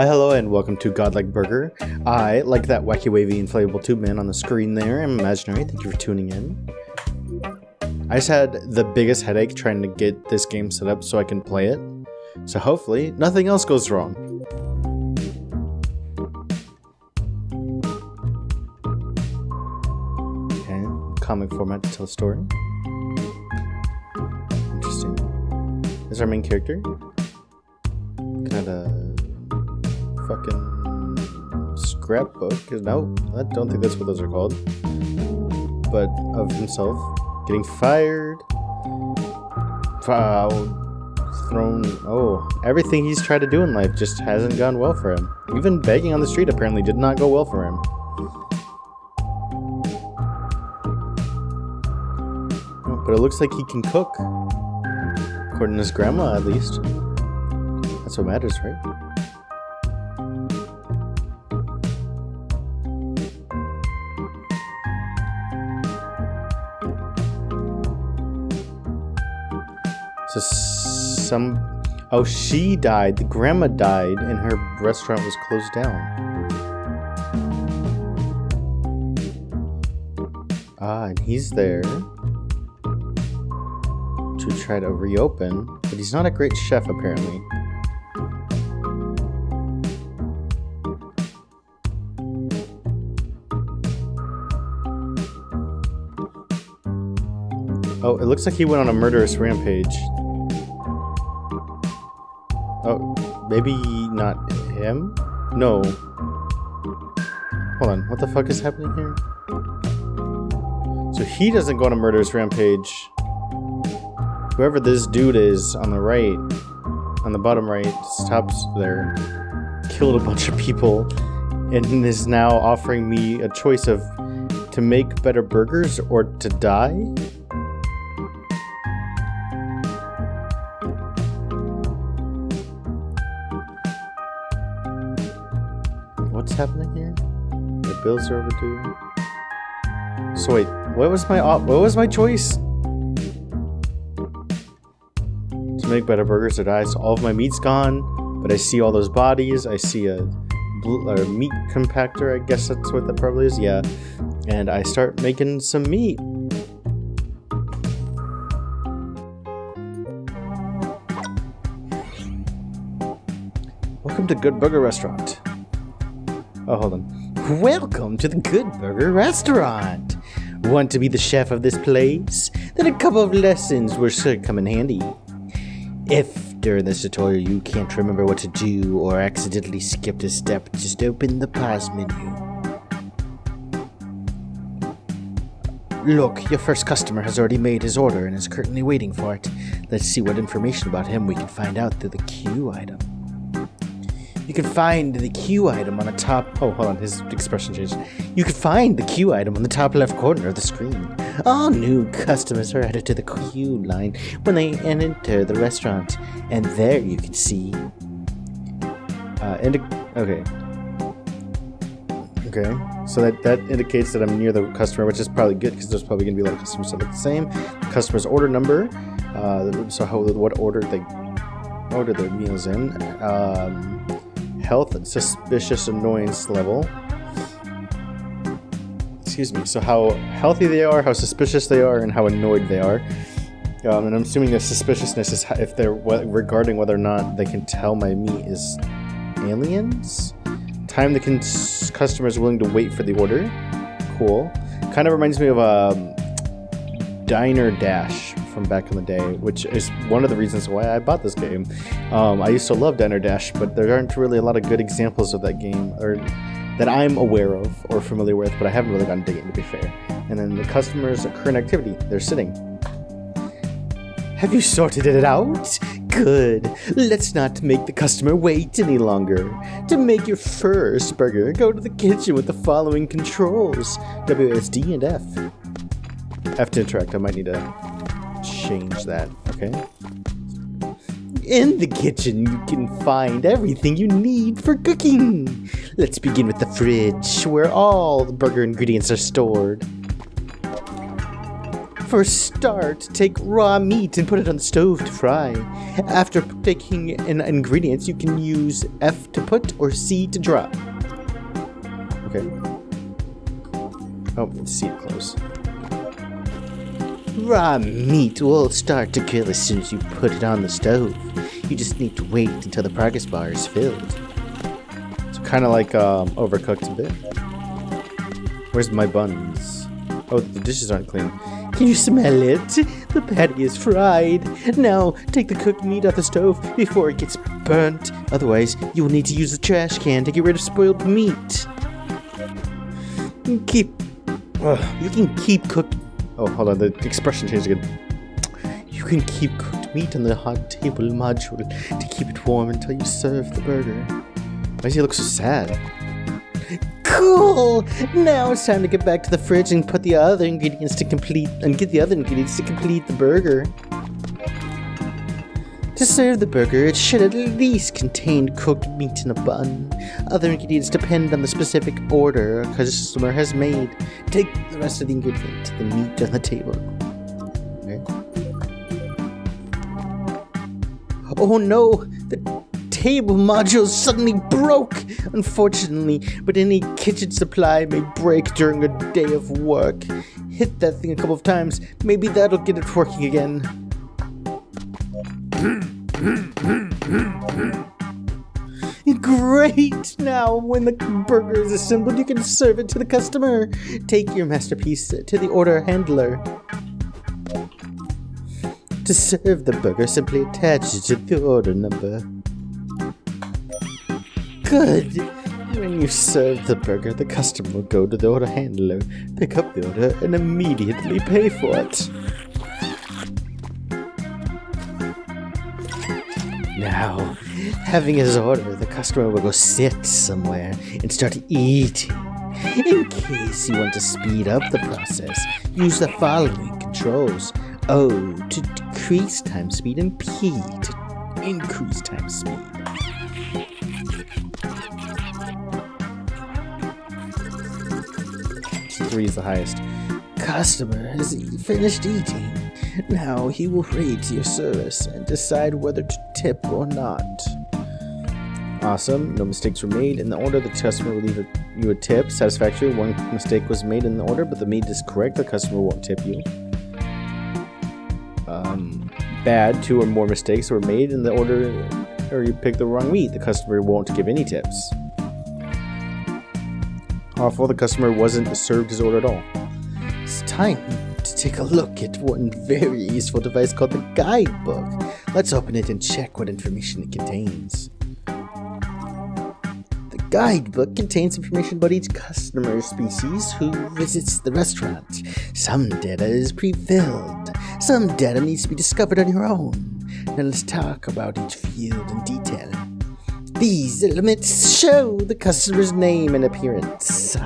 Hi, hello, and welcome to Godlike Burger. I, like that wacky wavy inflatable tube man on the screen there, am imaginary. Thank you for tuning in. I just had the biggest headache trying to get this game set up so I can play it. So hopefully, nothing else goes wrong. Okay, comic format to tell a story. Interesting. This is our main character. Kinda fucking scrapbook. No, I don't think that's what those are called. But of himself getting fired, thrown. Oh, everything he's tried to do in life just hasn't gone well for him. Even begging on the street apparently did not go well for him. Oh, but it looks like he can cook, according to his grandma at least. That's what matters, right? So oh, she died. The grandma died and her restaurant was closed down. Ah, and he's there to try to reopen, but he's not a great chef apparently. Oh, it looks like he went on a murderous rampage. Oh, maybe not him? No. Hold on, what the fuck is happening here? So he doesn't go on a murderous rampage. Whoever this dude is on the right, on the bottom right, stops there, killed a bunch of people, and is now offering me a choice of to make better burgers or to die? What's happening here? The bills are overdue. So wait, what was my choice? To make better burgers or die. So all of my meat's gone, but I see all those bodies. I see a meat compactor. I guess that's what that probably is. Yeah, and I start making some meat. Welcome to Good Burger Restaurant. Oh, hold on. Welcome to the Good Burger Restaurant. Want to be the chef of this place? Then a couple of lessons will sure come in handy. If during this tutorial you can't remember what to do or accidentally skipped a step, just open the pause menu. Look, your first customer has already made his order and is currently waiting for it. Let's see what information about him we can find out through the queue item. You can find the queue item on the top. Oh, hold on, his expression changed. You can find the queue item on the top left corner of the screen. All new customers are added to the queue line when they enter the restaurant, and there you can see. Okay. So that indicates that I'm near the customer, which is probably good because there's probably gonna be a lot of customers that look the same. Customer's order number. What order they order their meals in. Health and suspicious annoyance level. Excuse me. So how healthy they are, how suspicious they are, and how annoyed they are. And I'm assuming the suspiciousness is if they're regarding whether or not they can tell my meat is aliens. Time the customer is willing to wait for the order. Cool. Kind of reminds me of Diner Dash from back in the day, which is one of the reasons why I bought this game. I used to love Diner Dash, but there aren't really a lot of good examples of that game, or that I'm aware of or familiar with, but I haven't really gotten digging, to be fair. And then the customer's current activity, they're sitting. Have you sorted it out? Good. Let's not make the customer wait any longer. To make your first burger, go to the kitchen with the following controls: WSD and F. F to interact. I might need to change that. Okay. In the kitchen, you can find everything you need for cooking. Let's begin with the fridge, where all the burger ingredients are stored. For a start, take raw meat and put it on the stove to fry. After taking in ingredients, you can use F to put or C to drop. Okay. Oh, it's C to close. Raw meat will start to kill as soon as you put it on the stove. You just need to wait until the progress bar is filled. So kind of like Overcooked a bit. Where's my buns? Oh, the dishes aren't clean. Can you smell it? The patty is fried. Now, take the cooked meat off the stove before it gets burnt. Otherwise, you will need to use the trash can to get rid of spoiled meat. You can keep cooked... Oh, hold on, the expression changed again. You can keep cooked meat on the hot table module to keep it warm until you serve the burger. Why does he look so sad? Cool! Now it's time to get back to the fridge and put the other ingredients to complete the burger. To serve the burger, it should at least contain cooked meat in a bun. Other ingredients depend on the specific order a customer has made. Take the rest of the ingredients to the meat on the table. Okay. Oh no! The table module suddenly broke! Unfortunately, but any kitchen supply may break during a day of work. Hit that thing a couple of times, maybe that'll get it working again. Great! Now, when the burger is assembled, you can serve it to the customer. Take your masterpiece to the order handler. To serve the burger, simply attach it to the order number. Good! When you serve the burger, the customer will go to the order handler, pick up the order, and immediately pay for it. Now, having his order, the customer will go sit somewhere and start eating. In case you want to speed up the process, use the following controls. O to decrease time speed and P to increase time speed. 3 is the highest. Customer has finished eating. Now he will rate your service and decide whether to tip or not. Awesome. No mistakes were made in the order. The customer will leave you a tip. Satisfactory. 1 mistake was made in the order, but the meat is correct. The customer won't tip you. Bad. 2 or more mistakes were made in the order, or you picked the wrong meat. The customer won't give any tips. Awful. The customer wasn't served his order at all. It's time to take a look at one very useful device called the guidebook. Let's open it and check what information it contains. The guidebook contains information about each customer species who visits the restaurant. Some data is pre-filled. Some data needs to be discovered on your own. Now let's talk about each field in detail. These elements show the customer's name and appearance.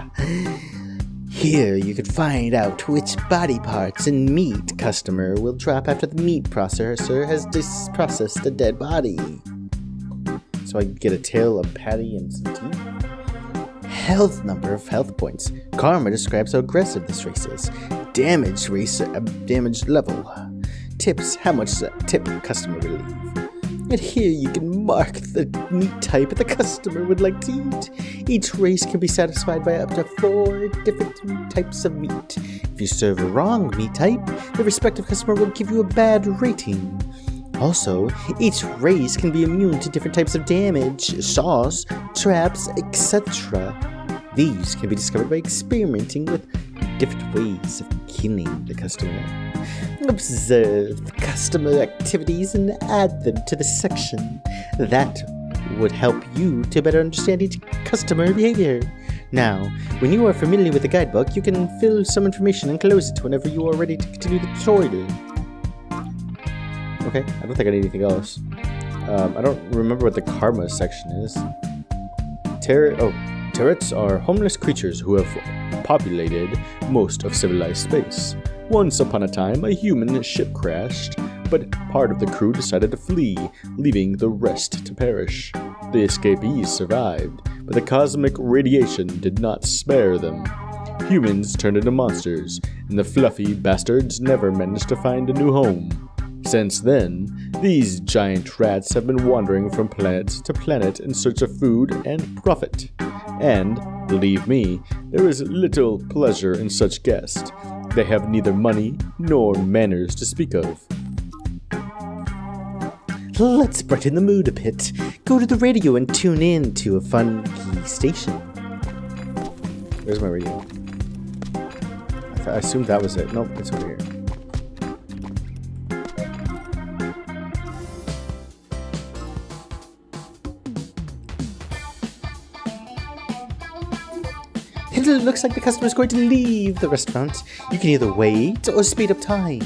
Here you can find out which body parts and meat customer will drop after the meat processor has processed the dead body. So I get a tail, a patty, and some teeth. Health number of health points. Karma describes how aggressive this race is. Damage level. Tips, how much tip customer will leave. And here you can mark the meat type the customer would like to eat. Each race can be satisfied by up to 4 different types of meat. If you serve a wrong meat type, the respective customer will give you a bad rating. Also, each race can be immune to different types of damage, sauce, traps, etc. These can be discovered by experimenting with different ways of killing the customer. Observe the customer activities and add them to the section. That would help you to better understand each customer behavior. Now, when you are familiar with the guidebook, you can fill some information and close it whenever you are ready to continue the tutorial. Okay, I don't think I need anything else. I don't remember what the karma section is. Turrets are homeless creatures who have populated most of civilized space. Once upon a time, a human ship crashed, but part of the crew decided to flee, leaving the rest to perish. The escapees survived, but the cosmic radiation did not spare them. humans turned into monsters, and the fluffy bastards never managed to find a new home. Since then, these giant rats have been wandering from planet to planet in search of food and profit. And, believe me, there is little pleasure in such guests. They have neither money nor manners to speak of. Let's brighten the mood a bit. Go to the radio and tune in to a funky station. Where's my radio? I assumed that was it. Nope, it's over here. It looks like the customer is going to leave the restaurant. You can either wait or speed up time.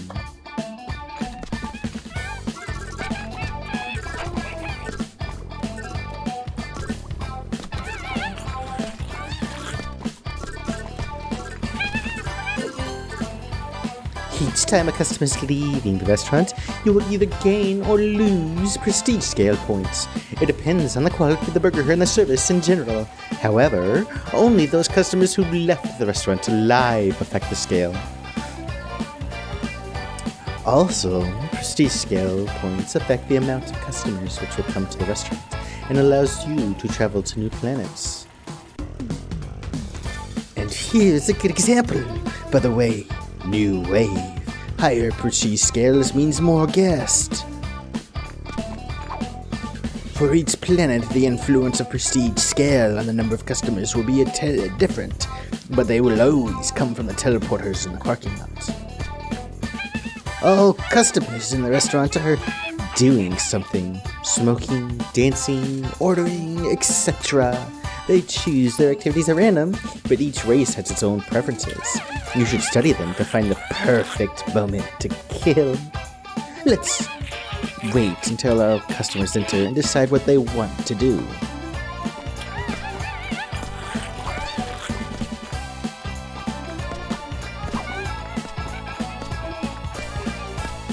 Each time a customer is leaving the restaurant, you will either gain or lose prestige scale points. It depends on the quality of the burger and the service in general. However, only those customers who left the restaurant alive affect the scale. Also, prestige scale points affect the amount of customers which will come to the restaurant and allows you to travel to new planets. And here's a good example, by the way. New wave. Higher prestige scales means more guests. For each planet, the influence of prestige scale on the number of customers will be different, but they will always come from the teleporters in the parking lot. All customers in the restaurant are doing something. Smoking, dancing, ordering, etc. They choose their activities at random, but each race has its own preferences. You should study them to find the perfect moment to kill. Let's wait until our customers enter and decide what they want to do.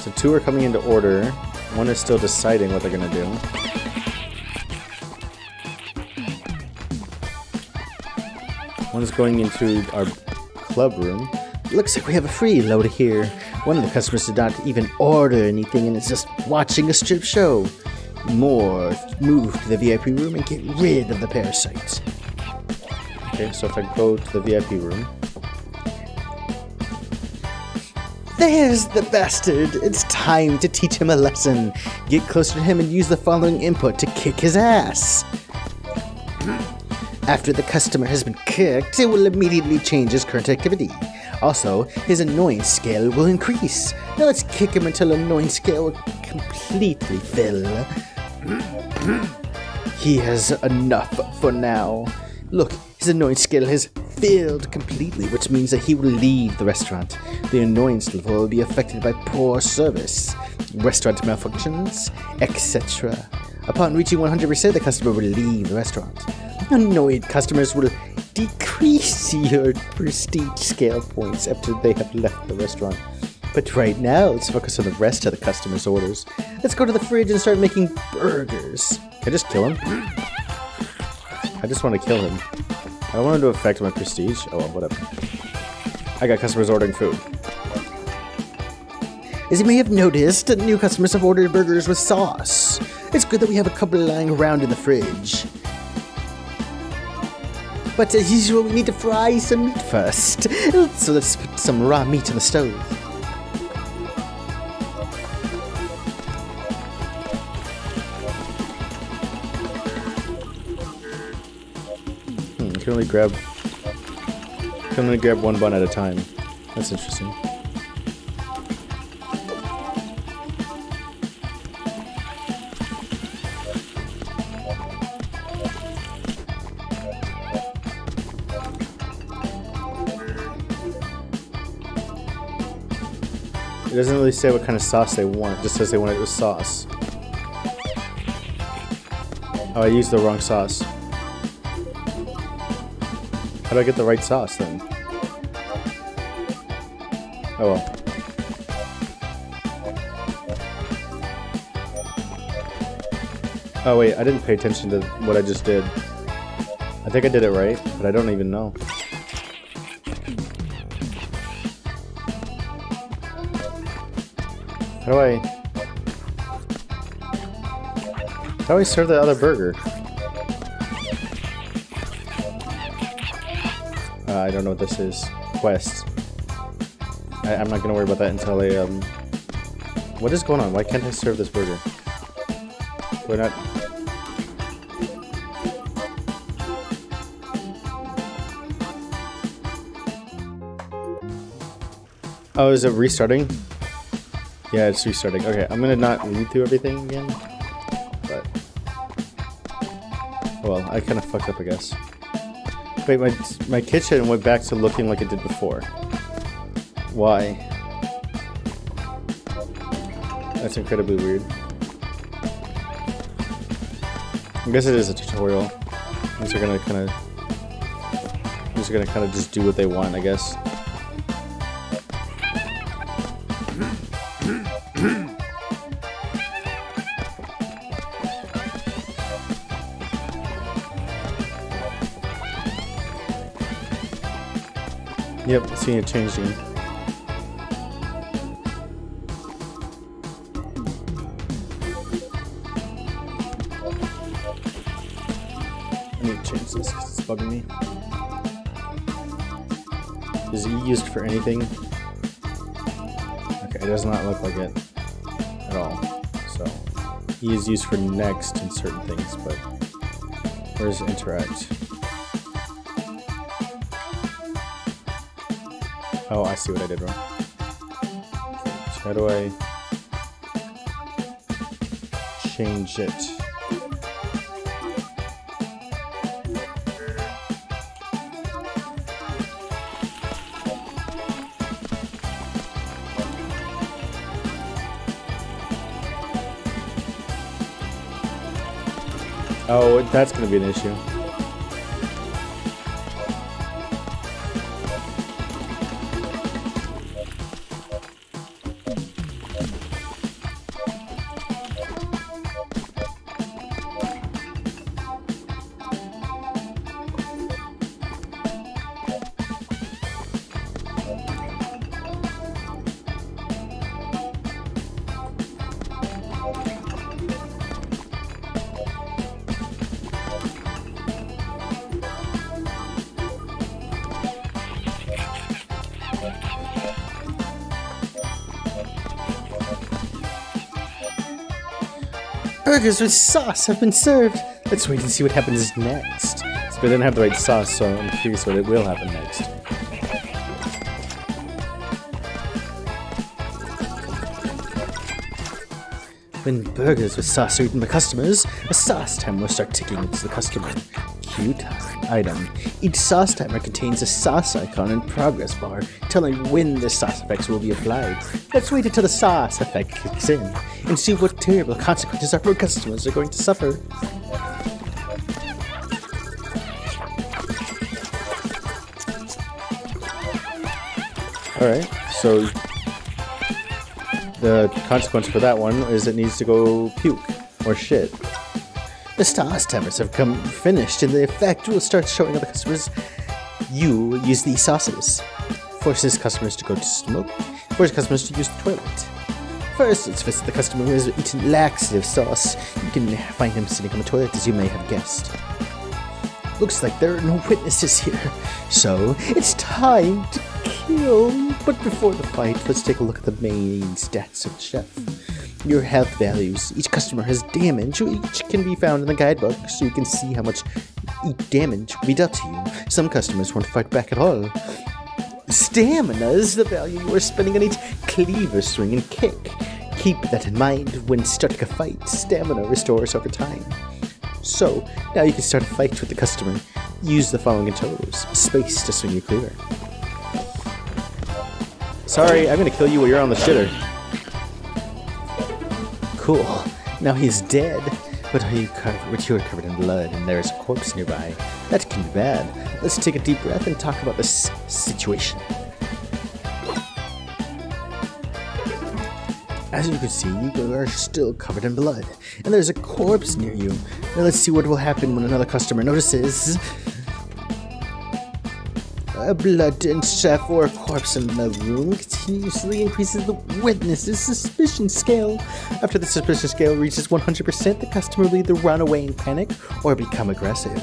So 2 are coming into order. 1 is still deciding what they're gonna do. One is going into our club room. Looks like we have a freeloader here. One of the customers did not even order anything and is just watching a strip show. More, move to the VIP room and get rid of the parasites. Okay, so if I go to the VIP room. There's the bastard! It's time to teach him a lesson. Get closer to him and use the following input to kick his ass. After the customer has been kicked, it will immediately change his current activity. Also, his annoyance scale will increase. Now let's kick him until annoyance scale will completely fill. He has enough for now. Look, his annoyance scale has filled completely, which means that he will leave the restaurant. The annoyance level will be affected by poor service, restaurant malfunctions, etc. Upon reaching 100%, the customer will leave the restaurant. Annoyed customers will decrease your prestige scale points after they have left the restaurant. But right now, let's focus on the rest of the customers' orders. Let's go to the fridge and start making burgers. Can I just kill him? I just want to kill him. I don't want him to affect my prestige. Oh well, whatever. I got customers ordering food. As you may have noticed, new customers have ordered burgers with sauce. It's good that we have a couple lying around in the fridge. But as usual, we need to fry some meat first. So let's put some raw meat on the stove. You can only grab one bun at a time. That's interesting. It doesn't really say what kind of sauce they want, it just says they want it with sauce. Oh, I used the wrong sauce. How do I get the right sauce then? Oh well. Oh wait, I didn't pay attention to what I just did. I think I did it right, but I don't even know. How do I serve the other burger? I don't know what this is. Quest. I'm not gonna worry about that until I, What is going on? Why can't I serve this burger? Why not? Oh, is it restarting? Yeah, it's restarting. Okay, I'm gonna not read through everything again. But... well, I kind of fucked up, I guess. Wait, my kitchen went back to looking like it did before. Why? That's incredibly weird. I guess it is a tutorial. These are gonna kind of just do what they want, I guess. Yep, seeing it changing. I need to change this because it's bugging me. Is E used for anything? Okay, it does not look like it at all. So, E is used for next in certain things, but where's interact? Oh, I see what I did wrong. So how do I change it? Oh, that's going to be an issue. Burgers with sauce have been served. Let's wait and see what happens next. So we didn't have the right sauce, so I'm curious what it will happen next. When burgers with sauce are eaten by customers, a sauce timer will start ticking into the customer. Cute item. Each sauce timer contains a sauce icon and progress bar telling when the sauce effects will be applied. Let's wait until the sauce effect kicks in and see what terrible consequences our customers are going to suffer. Alright, so the consequence for that one is it needs to go puke or shit. The sauce timers have come finished and the effect will start showing other customers you use these sauces. Forces customers to go to smoke, forces customers to use the toilet. First, let's visit the customer who has eaten laxative sauce. You can find him sitting on the toilet, as you may have guessed. Looks like there are no witnesses here, so it's time to kill. But before the fight, let's take a look at the main stats of the chef. Your health values. Each customer has damage, which can be found in the guidebook, so you can see how much damage will be dealt to you. Some customers won't fight back at all. Stamina is the value you are spending on each cleaver swing and kick. Keep that in mind when starting a fight. Stamina restores over time. So, now you can start a fight with the customer. Use the following controls. Space to swing your cleaver. Sorry, I'm gonna kill you while you're on the shitter. Cool. Now he's dead. But you're covered in blood and there's a corpse nearby. That can be bad. Let's take a deep breath and talk about this situation. As you can see, you are still covered in blood, and there's a corpse near you. Now let's see what will happen when another customer notices. A blood and chef or a corpse in the room continuously increases the witness's suspicion scale. After the suspicion scale reaches 100%, the customer will either run away in panic or become aggressive.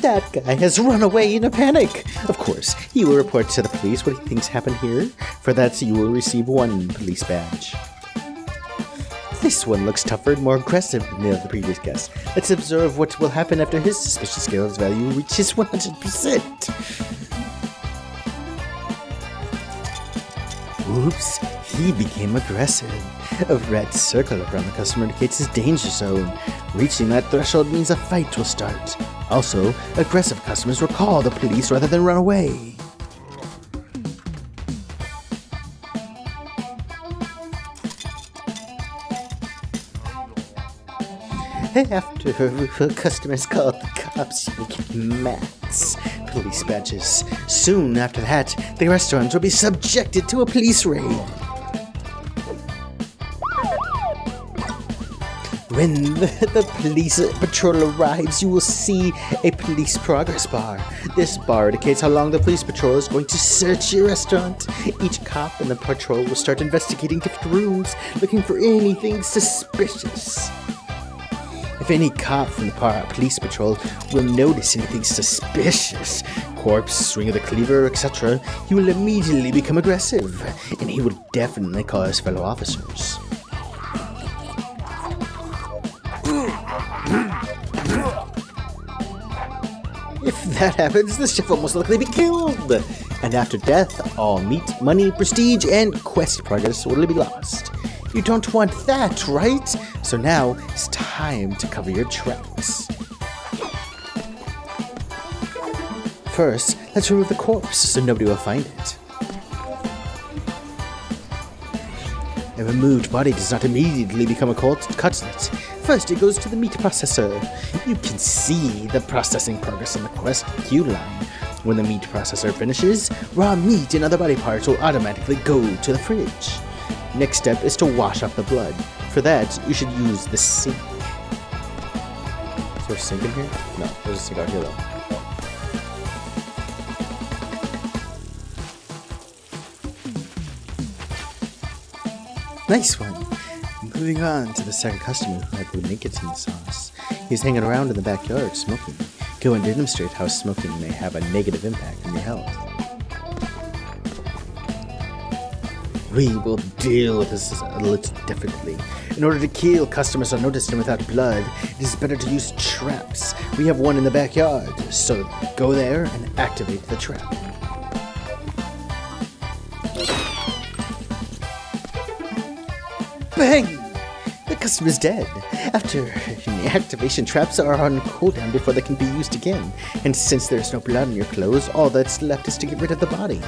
That guy has run away in a panic. Of course, he will report to the police what he thinks happened here. For that, you will receive 1 police badge. This one looks tougher and more aggressive than the other previous guests. Let's observe what will happen after his suspicion scale's value reaches 100%. Oops, he became aggressive. A red circle around the customer indicates his danger zone. Reaching that threshold means a fight will start. Also, aggressive customers will call the police rather than run away. After customers call the cops, you will get mats, police badges. Soon after that, the restaurant will be subjected to a police raid. When the police patrol arrives, you will see a police progress bar. This bar indicates how long the police patrol is going to search your restaurant. Each cop in the patrol will start investigating different rooms, looking for anything suspicious. If any cop from the police patrol will notice anything suspicious, corpse, swing of the cleaver, etc., he will immediately become aggressive, and he will definitely call his fellow officers. If that happens, the chef will most likely be killed, and after death, all meat, money, prestige, and quest progress will be lost. You don't want that, right? So now, it's time to cover your tracks. First, let's remove the corpse so nobody will find it. A removed body does not immediately become a cutlet. First, it goes to the meat processor. You can see the processing progress on the quest queue line. When the meat processor finishes, raw meat and other body parts will automatically go to the fridge. Next step is to wash off the blood. For that, you should use the sink. Is there a sink in here? No, there's a sink out here though. Nice one! Moving on to the second customer who had the nakeds in the sauce. He's hanging around in the backyard smoking. Go and demonstrate how smoking may have a negative impact on your health. We will deal with this a little differently. In order to kill customers unnoticed and without blood, it is better to use traps. We have one in the backyard, so go there and activate the trap. Bang! The customer's dead. After activation, traps are on cooldown before they can be used again. And since there's no blood on your clothes, all that's left is to get rid of the body.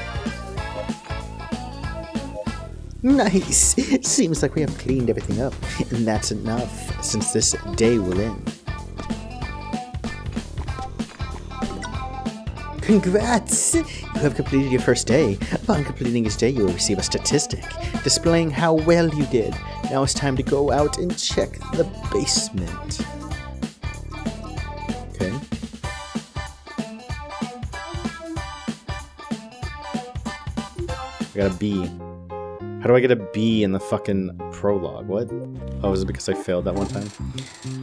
Nice! Seems like we have cleaned everything up, and that's enough, since this day will end. Congrats! You have completed your first day. Upon completing each day, you will receive a statistic, displaying how well you did. Now it's time to go out and check the basement. Okay. I got a B. How do I get a B in the fucking prologue? What? Oh, is it because I failed that one time?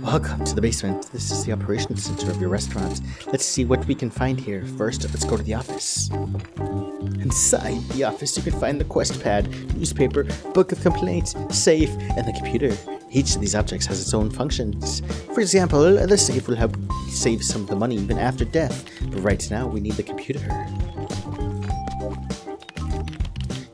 Welcome to the basement. This is the operations center of your restaurant. Let's see what we can find here. First, let's go to the office. Inside the office, you can find the quest pad, newspaper, book of complaints, safe, and the computer. Each of these objects has its own functions. For example, the safe will help save some of the money even after death. But right now, we need the computer.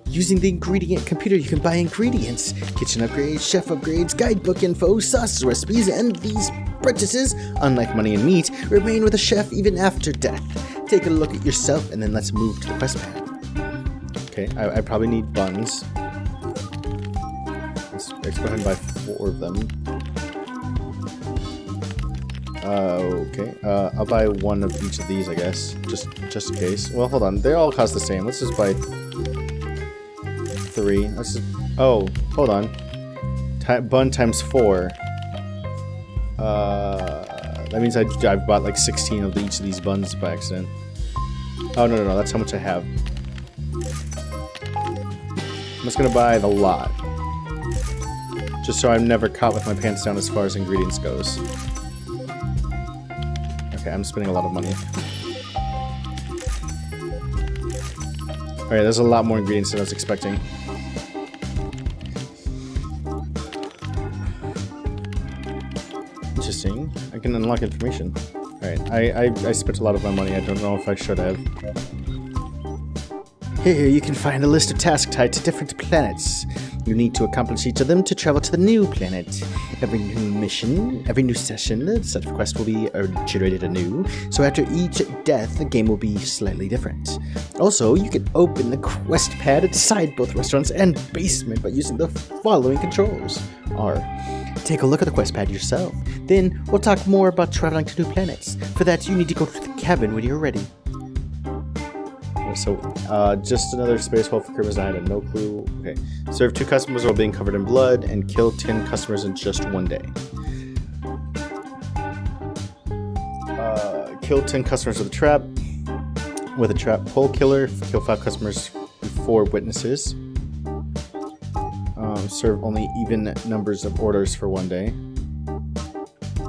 Using the ingredient computer, you can buy ingredients, kitchen upgrades, chef upgrades, guidebook info, sauce recipes, and these purchases, unlike money and meat, remain with the chef even after death. Take a look at yourself, and then let's move to the quest pad. Okay, I probably need buns. Let's go ahead and buy 4 of them. Okay, I'll buy 1 of each of these, I guess, just in case. Well, hold on, they all cost the same. Let's just buy 3. Let's just, oh, hold on. Bun times 4. That means I've bought like 16 of each of these buns by accident. Oh, no, that's how much I have. I'm just gonna buy the lot. Just so I'm never caught with my pants down as far as ingredients goes. Okay, I'm spending a lot of money. Alright, there's a lot more ingredients than I was expecting. Interesting. I can unlock information. Alright, I spent a lot of my money. I don't know if I should have. Here you can find a list of tasks tied to different planets. You need to accomplish each of them to travel to the new planet. Every new mission, every new session, the set of quests will be generated anew, so after each death, the game will be slightly different. Also, you can open the quest pad inside both restaurants and basement by using the following controls. Take a look at the quest pad yourself. Then, we'll talk more about traveling to new planets. For that, you need to go to the cabin when you're ready. So, just another space hole for criminals. I had no clue. Okay. Serve 2 customers while being covered in blood and kill 10 customers in just 1 day. Kill 10 customers with a trap. With a trap pole killer. Kill 5 customers before witnesses. Serve only even numbers of orders for 1 day.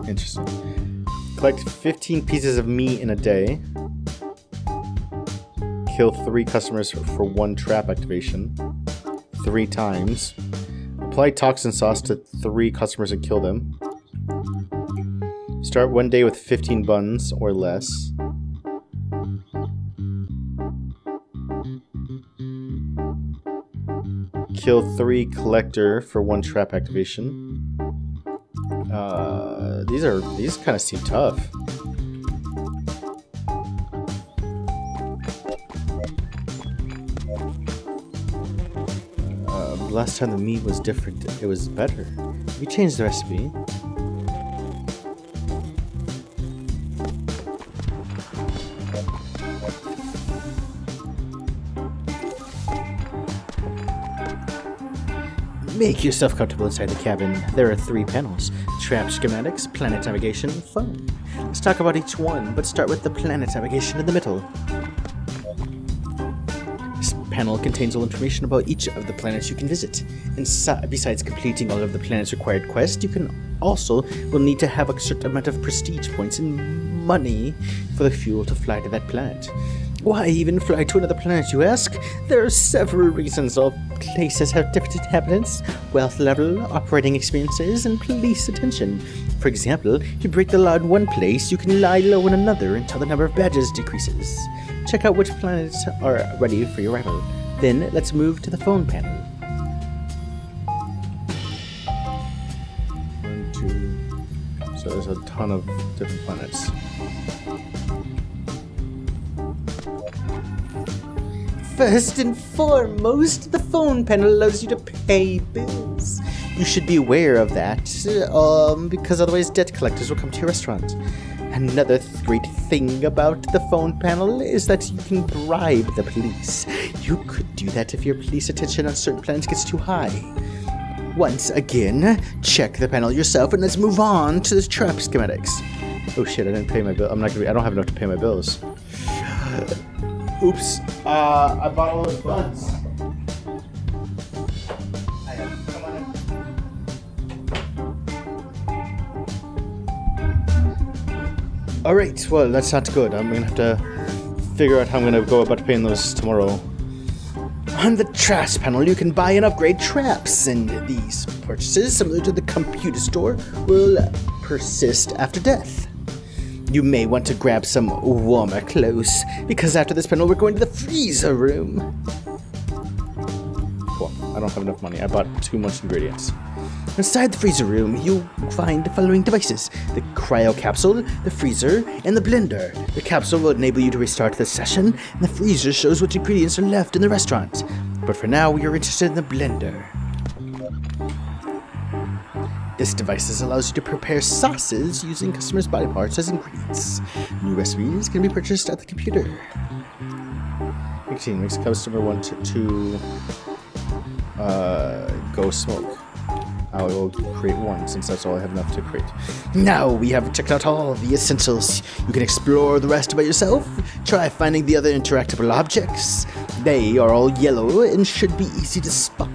Interesting. Collect 15 pieces of meat in a day. Kill 3 customers for 1 trap activation 3 times. Apply toxin sauce to 3 customers and kill them. Start 1 day with 15 buns or less. Kill 3 collector for 1 trap activation. These kind of seem tough. Last time the meat was different, it was better. We changed the recipe. Make yourself comfortable inside the cabin. There are 3 panels: trap schematics, planet navigation, and phone. Let's talk about each one, but start with the planet navigation in the middle. This panel contains all information about each of the planets you can visit. And besides completing all of the planet's required quests, you can also will need to have a certain amount of prestige points and money for the fuel to fly to that planet. Why even fly to another planet, you ask? There are several reasons. All places have different inhabitants, wealth level, operating experiences, and police attention. For example, if you break the law in one place, you can lie low in another until the number of badges decreases. Check out which planets are ready for your arrival. Then, let's move to the phone panel. 1, 2... So there's a ton of different planets. First and foremost, the phone panel allows you to pay bills. You should be aware of that, because otherwise debt collectors will come to your restaurant. Another great thing about the phone panel is that you can bribe the police. You could do that if your police attention on certain planets gets too high. Once again, check the panel yourself and let's move on to the trap schematics. Oh shit, I didn't pay my bill. I don't have enough to pay my bills. Oops. I bought all those buns. Come on in. Alright, well, that's not good. I'm gonna have to figure out how I'm gonna go about paying those tomorrow. On the trash panel, you can buy and upgrade traps, and these purchases, similar to the computer store, will persist after death. You may want to grab some warmer clothes, because after this panel we're going to the freezer room. Cool. I don't have enough money. I bought too much ingredients. Inside the freezer room, you'll find the following devices: the cryo capsule, the freezer, and the blender. The capsule will enable you to restart the session, and the freezer shows which ingredients are left in the restaurant. But for now, we are interested in the blender. This device allows you to prepare sauces using customers' body parts as ingredients. New recipes can be purchased at the computer. 18 makes a customer want to go smoke. I will create one, since that's all I have enough to create. Now we have checked out all the essentials. You can explore the rest by yourself. Try finding the other interactable objects. They are all yellow and should be easy to spot.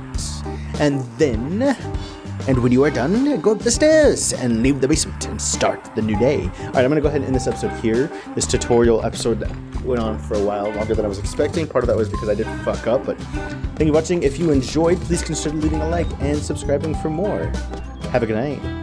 And when you are done, go up the stairs and leave the basement and start the new day. All right, I'm going to go ahead and end this episode here. This tutorial episode went on for a while, longer than I was expecting. Part of that was because I did fuck up, but thank you for watching. If you enjoyed, please consider leaving a like and subscribing for more. Have a good night.